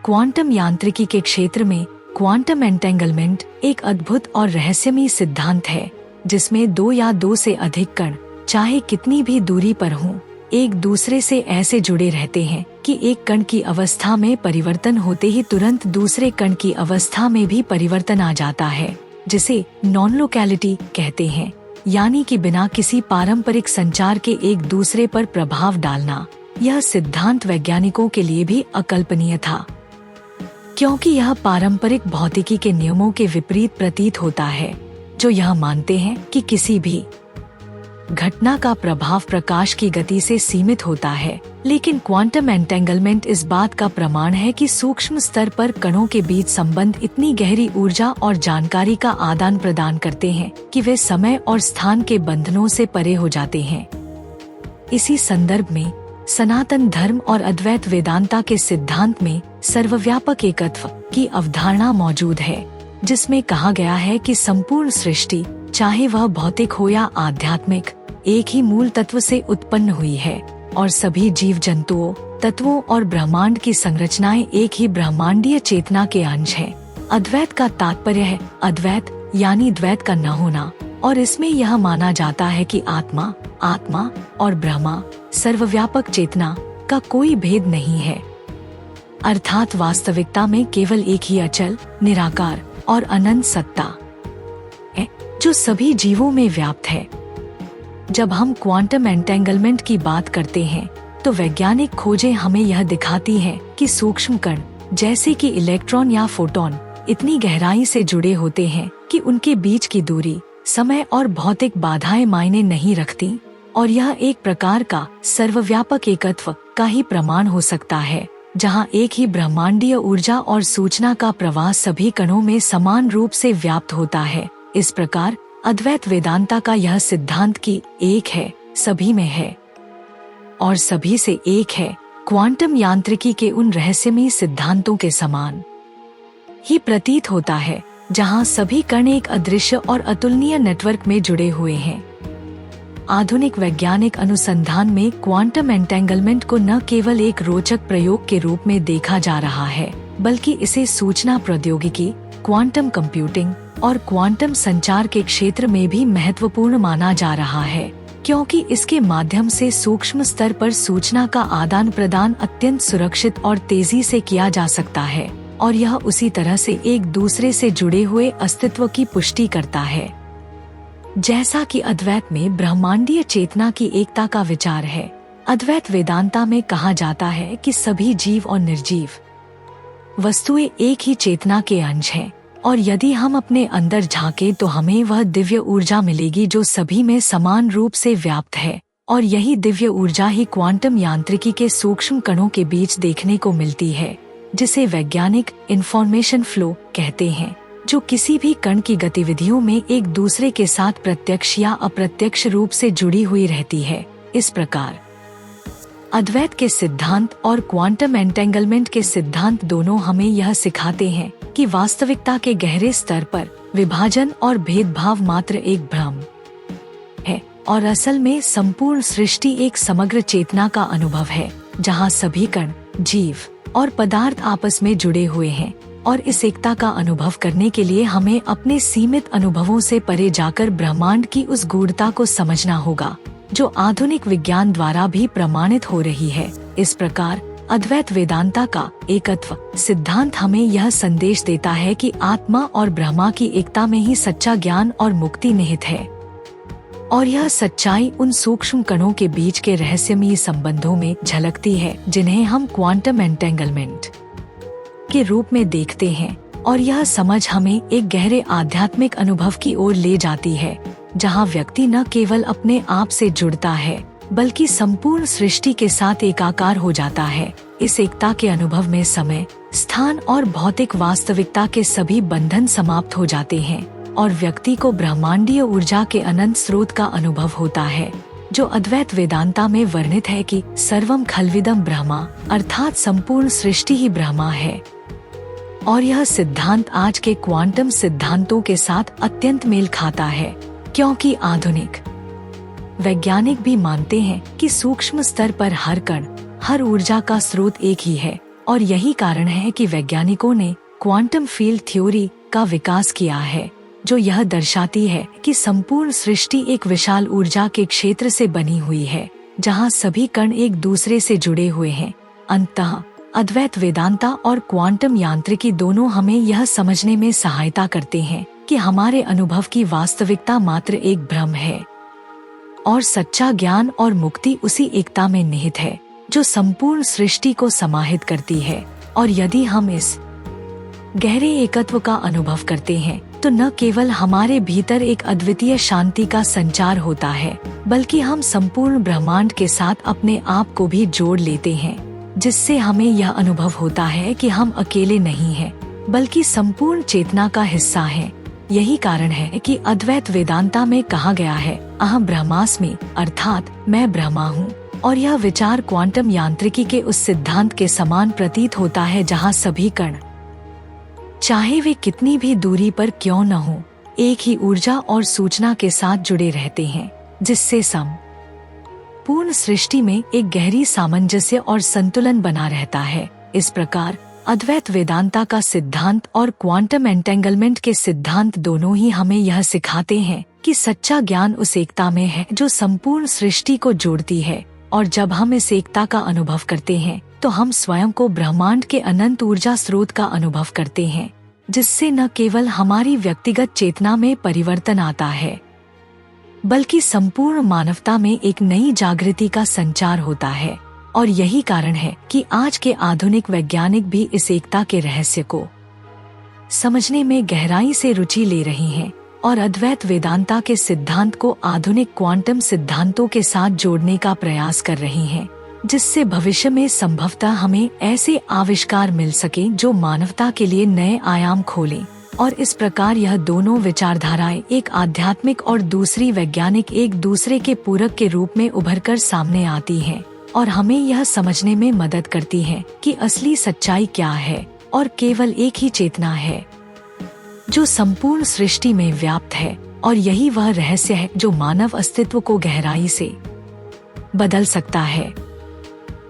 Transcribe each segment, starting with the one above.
Quantum यांत्रिकी के क्षेत्र में क्वांटम एंटेंगलमेंट एक अद्भुत और रहस्यमयी सिद्धांत है, जिसमें दो या दो से अधिक कण चाहे कितनी भी दूरी पर हों, एक दूसरे से ऐसे जुड़े रहते हैं कि एक कण की अवस्था में परिवर्तन होते ही तुरंत दूसरे कण की अवस्था में भी परिवर्तन आ जाता है, जिसे नॉन लोकैलिटी कहते हैं, यानी कि बिना किसी पारंपरिक संचार के एक दूसरे पर प्रभाव डालना। यह सिद्धांत वैज्ञानिकों के लिए भी अकल्पनीय था, क्योंकि यह पारंपरिक भौतिकी के नियमों के विपरीत प्रतीत होता है, जो यह मानते हैं कि किसी भी घटना का प्रभाव प्रकाश की गति से सीमित होता है। लेकिन क्वांटम एंटेंगलमेंट इस बात का प्रमाण है कि सूक्ष्म स्तर पर कणों के बीच संबंध इतनी गहरी ऊर्जा और जानकारी का आदान प्रदान करते हैं कि वे समय और स्थान के बंधनों से परे हो जाते हैं। इसी संदर्भ में सनातन धर्म और अद्वैत वेदांता के सिद्धांत में सर्वव्यापक एकत्व की अवधारणा मौजूद है, जिसमें कहा गया है कि संपूर्ण सृष्टि, चाहे वह भौतिक हो या आध्यात्मिक, एक ही मूल तत्व से उत्पन्न हुई है और सभी जीव जंतुओं, तत्वों और ब्रह्मांड की संरचनाएं एक ही ब्रह्मांडीय चेतना के अंश हैं। अद्वैत का तात्पर्य है अद्वैत यानी द्वैत का न होना, और इसमें यह माना जाता है कि आत्मा और ब्रह्मा, सर्वव्यापक चेतना का कोई भेद नहीं है, अर्थात वास्तविकता में केवल एक ही अचल, निराकार और अनंत सत्ता है, जो सभी जीवों में व्याप्त है। जब हम क्वांटम एंटेंगलमेंट की बात करते हैं, तो वैज्ञानिक खोजें हमें यह दिखाती हैं कि सूक्ष्म कण, जैसे कि इलेक्ट्रॉन या फोटॉन, इतनी गहराई से जुड़े होते हैं कि उनके बीच की दूरी, समय और भौतिक बाधाएं मायने नहीं रखती, और यह एक प्रकार का सर्वव्यापक एकत्व का ही प्रमाण हो सकता है, जहां एक ही ब्रह्मांडीय ऊर्जा और सूचना का प्रवाह सभी कणों में समान रूप से व्याप्त होता है। इस प्रकार अद्वैत वेदांता का यह सिद्धांत कि एक है, सभी में है और सभी से एक है, क्वांटम यांत्रिकी के उन रहस्यमयी सिद्धांतों के समान ही प्रतीत होता है, जहां सभी कण एक अदृश्य और अतुलनीय नेटवर्क में जुड़े हुए हैं। आधुनिक वैज्ञानिक अनुसंधान में क्वांटम एंटेंगलमेंट को न केवल एक रोचक प्रयोग के रूप में देखा जा रहा है, बल्कि इसे सूचना प्रौद्योगिकी, क्वांटम कंप्यूटिंग और क्वांटम संचार के क्षेत्र में भी महत्वपूर्ण माना जा रहा है, क्योंकि इसके माध्यम से सूक्ष्म स्तर पर सूचना का आदान प्रदान अत्यंत सुरक्षित और तेजी से किया जा सकता है, और यह उसी तरह से एक दूसरे से जुड़े हुए अस्तित्व की पुष्टि करता है, जैसा कि अद्वैत में ब्रह्मांडीय चेतना की एकता का विचार है। अद्वैत वेदांता में कहा जाता है कि सभी जीव और निर्जीव वस्तुएं एक ही चेतना के अंश हैं, और यदि हम अपने अंदर झांकें तो हमें वह दिव्य ऊर्जा मिलेगी जो सभी में समान रूप से व्याप्त है, और यही दिव्य ऊर्जा ही क्वांटम यांत्रिकी के सूक्ष्म कणों के बीच देखने को मिलती है, जिसे वैज्ञानिक इंफॉर्मेशन फ्लो कहते हैं, जो किसी भी कण की गतिविधियों में एक दूसरे के साथ प्रत्यक्ष या अप्रत्यक्ष रूप से जुड़ी हुई रहती है। इस प्रकार अद्वैत के सिद्धांत और क्वांटम एंटेंगलमेंट के सिद्धांत दोनों हमें यह सिखाते हैं कि वास्तविकता के गहरे स्तर पर विभाजन और भेदभाव मात्र एक भ्रम है, और असल में संपूर्ण सृष्टि एक समग्र चेतना का अनुभव है, जहां सभी कण, जीव और पदार्थ आपस में जुड़े हुए हैं। और इस एकता का अनुभव करने के लिए हमें अपने सीमित अनुभवों से परे जाकर ब्रह्मांड की उस गूढ़ता को समझना होगा, जो आधुनिक विज्ञान द्वारा भी प्रमाणित हो रही है। इस प्रकार अद्वैत वेदांता का एकत्व सिद्धांत हमें यह संदेश देता है कि आत्मा और ब्रह्मा की एकता में ही सच्चा ज्ञान और मुक्ति निहित है, और यह सच्चाई उन सूक्ष्म कणों के बीच के रहस्यमयी संबंधों में झलकती है, जिन्हें हम क्वांटम एंटेंगलमेंट के रूप में देखते हैं। और यह समझ हमें एक गहरे आध्यात्मिक अनुभव की ओर ले जाती है, जहां व्यक्ति न केवल अपने आप से जुड़ता है, बल्कि संपूर्ण सृष्टि के साथ एकाकार हो जाता है। इस एकता के अनुभव में समय, स्थान और भौतिक वास्तविकता के सभी बंधन समाप्त हो जाते हैं, और व्यक्ति को ब्रह्मांडीय ऊर्जा के अनंत स्रोत का अनुभव होता है, जो अद्वैत वेदांता में वर्णित है कि सर्वम खल्विदम ब्रह्मा, अर्थात संपूर्ण सृष्टि ही ब्रह्मा है। और यह सिद्धांत आज के क्वांटम सिद्धांतों के साथ अत्यंत मेल खाता है, क्योंकि आधुनिक वैज्ञानिक भी मानते हैं कि सूक्ष्म स्तर पर हर कण, हर ऊर्जा का स्रोत एक ही है, और यही कारण है कि वैज्ञानिकों ने क्वांटम फील्ड थ्योरी का विकास किया है, जो यह दर्शाती है कि संपूर्ण सृष्टि एक विशाल ऊर्जा के क्षेत्र से बनी हुई है, जहां सभी कण एक दूसरे से जुड़े हुए हैं। अंततः अद्वैत वेदांता और क्वांटम यांत्रिकी दोनों हमें यह समझने में सहायता करते हैं कि हमारे अनुभव की वास्तविकता मात्र एक भ्रम है और सच्चा ज्ञान और मुक्ति उसी एकता में निहित है जो संपूर्ण सृष्टि को समाहित करती है। और यदि हम इस गहरे एकत्व का अनुभव करते हैं तो न केवल हमारे भीतर एक अद्वितीय शांति का संचार होता है, बल्कि हम संपूर्ण ब्रह्मांड के साथ अपने आप को भी जोड़ लेते हैं, जिससे हमें यह अनुभव होता है कि हम अकेले नहीं हैं, बल्कि संपूर्ण चेतना का हिस्सा हैं। यही कारण है कि अद्वैत वेदांता में कहा गया है, अहम ब्रह्मास्मि, अर्थात मैं ब्रह्मा हूँ। और यह विचार क्वांटम यांत्रिकी के उस सिद्धांत के समान प्रतीत होता है जहाँ सभी कण, चाहे वे कितनी भी दूरी पर क्यों न हो, एक ही ऊर्जा और सूचना के साथ जुड़े रहते हैं, जिससे पूर्ण सृष्टि में एक गहरी सामंजस्य और संतुलन बना रहता है। इस प्रकार अद्वैत वेदांता का सिद्धांत और क्वांटम एंटेंगलमेंट के सिद्धांत दोनों ही हमें यह सिखाते हैं कि सच्चा ज्ञान उस एकता में है जो संपूर्ण सृष्टि को जोड़ती है। और जब हम इस एकता का अनुभव करते हैं तो हम स्वयं को ब्रह्मांड के अनंत ऊर्जा स्रोत का अनुभव करते हैं, जिससे न केवल हमारी व्यक्तिगत चेतना में परिवर्तन आता है, बल्कि संपूर्ण मानवता में एक नई जागृति का संचार होता है। और यही कारण है कि आज के आधुनिक वैज्ञानिक भी इस एकता के रहस्य को समझने में गहराई से रुचि ले रहे हैं और अद्वैत वेदांता के सिद्धांत को आधुनिक क्वांटम सिद्धांतों के साथ जोड़ने का प्रयास कर रहे हैं, जिससे भविष्य में संभवतः हमें ऐसे आविष्कार मिल सके जो मानवता के लिए नए आयाम खोलें। और इस प्रकार यह दोनों विचारधाराएं, एक आध्यात्मिक और दूसरी वैज्ञानिक, एक दूसरे के पूरक के रूप में उभरकर सामने आती हैं और हमें यह समझने में मदद करती हैं कि असली सच्चाई क्या है। और केवल एक ही चेतना है जो संपूर्ण सृष्टि में व्याप्त है, और यही वह रहस्य है जो मानव अस्तित्व को गहराई से बदल सकता है।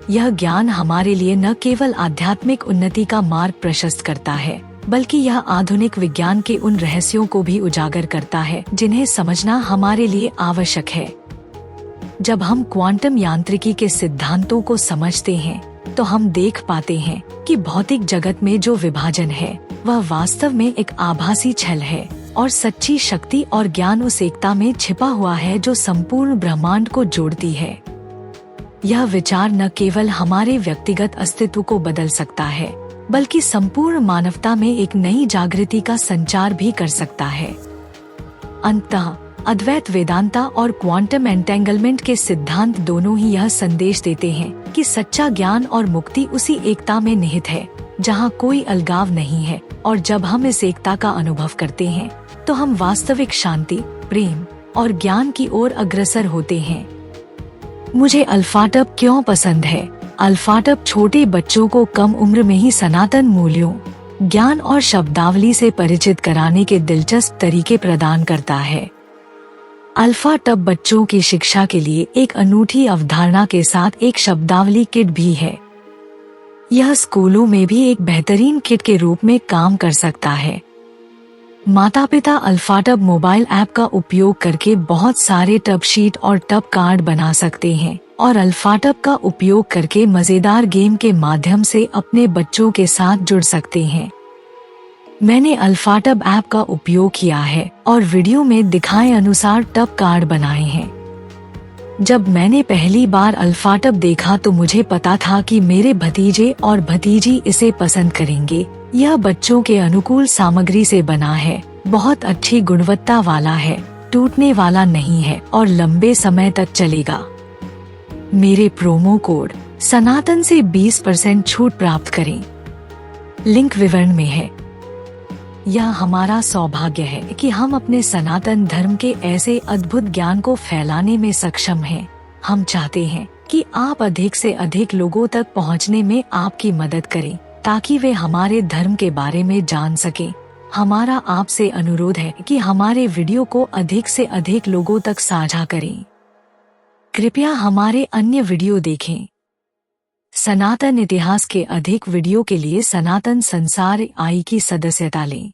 यह ज्ञान हमारे लिए न केवल आध्यात्मिक उन्नति का मार्ग प्रशस्त करता है, बल्कि यह आधुनिक विज्ञान के उन रहस्यों को भी उजागर करता है जिन्हें समझना हमारे लिए आवश्यक है। जब हम क्वांटम यांत्रिकी के सिद्धांतों को समझते हैं तो हम देख पाते हैं कि भौतिक जगत में जो विभाजन है वह वास्तव में एक आभासी छल है, और सच्ची शक्ति और ज्ञान उस एकता में छिपा हुआ है जो संपूर्ण ब्रह्मांड को जोड़ती है। यह विचार न केवल हमारे व्यक्तिगत अस्तित्व को बदल सकता है, बल्कि संपूर्ण मानवता में एक नई जागृति का संचार भी कर सकता है। अंततः अद्वैत वेदांता और क्वांटम एंटेंगलमेंट के सिद्धांत दोनों ही यह संदेश देते हैं कि सच्चा ज्ञान और मुक्ति उसी एकता में निहित है जहां कोई अलगाव नहीं है। और जब हम इस एकता का अनुभव करते हैं तो हम वास्तविक शांति, प्रेम और ज्ञान की ओर अग्रसर होते हैं। मुझे अल्फाटब क्यों पसंद है? अल्फाटब छोटे बच्चों को कम उम्र में ही सनातन मूल्यों, ज्ञान और शब्दावली से परिचित कराने के दिलचस्प तरीके प्रदान करता है। अल्फाटब बच्चों की शिक्षा के लिए एक अनूठी अवधारणा के साथ एक शब्दावली किट भी है। यह स्कूलों में भी एक बेहतरीन किट के रूप में काम कर सकता है। माता-पिता अल्फाटब मोबाइल ऐप का उपयोग करके बहुत सारे टब शीट और टब कार्ड बना सकते हैं और अल्फाटब का उपयोग करके मजेदार गेम के माध्यम से अपने बच्चों के साथ जुड़ सकते हैं। मैंने अल्फाटब ऐप का उपयोग किया है और वीडियो में दिखाए अनुसार टब कार्ड बनाए हैं। जब मैंने पहली बार अल्फाटब देखा तो मुझे पता था कि मेरे भतीजे और भतीजी इसे पसंद करेंगे। यह बच्चों के अनुकूल सामग्री से बना है, बहुत अच्छी गुणवत्ता वाला है, टूटने वाला नहीं है और लंबे समय तक चलेगा। मेरे प्रोमो कोड सनातन से 20% छूट प्राप्त करें। लिंक विवरण में है। यह हमारा सौभाग्य है कि हम अपने सनातन धर्म के ऐसे अद्भुत ज्ञान को फैलाने में सक्षम हैं। हम चाहते हैं कि आप अधिक से अधिक लोगों तक पहुंचने में आपकी मदद करें ताकि वे हमारे धर्म के बारे में जान सकें। हमारा आपसे अनुरोध है कि हमारे वीडियो को अधिक से अधिक लोगों तक साझा करें। कृपया हमारे अन्य वीडियो देखें। सनातन इतिहास के अधिक वीडियो के लिए सनातन संसार आई की सदस्यता लें।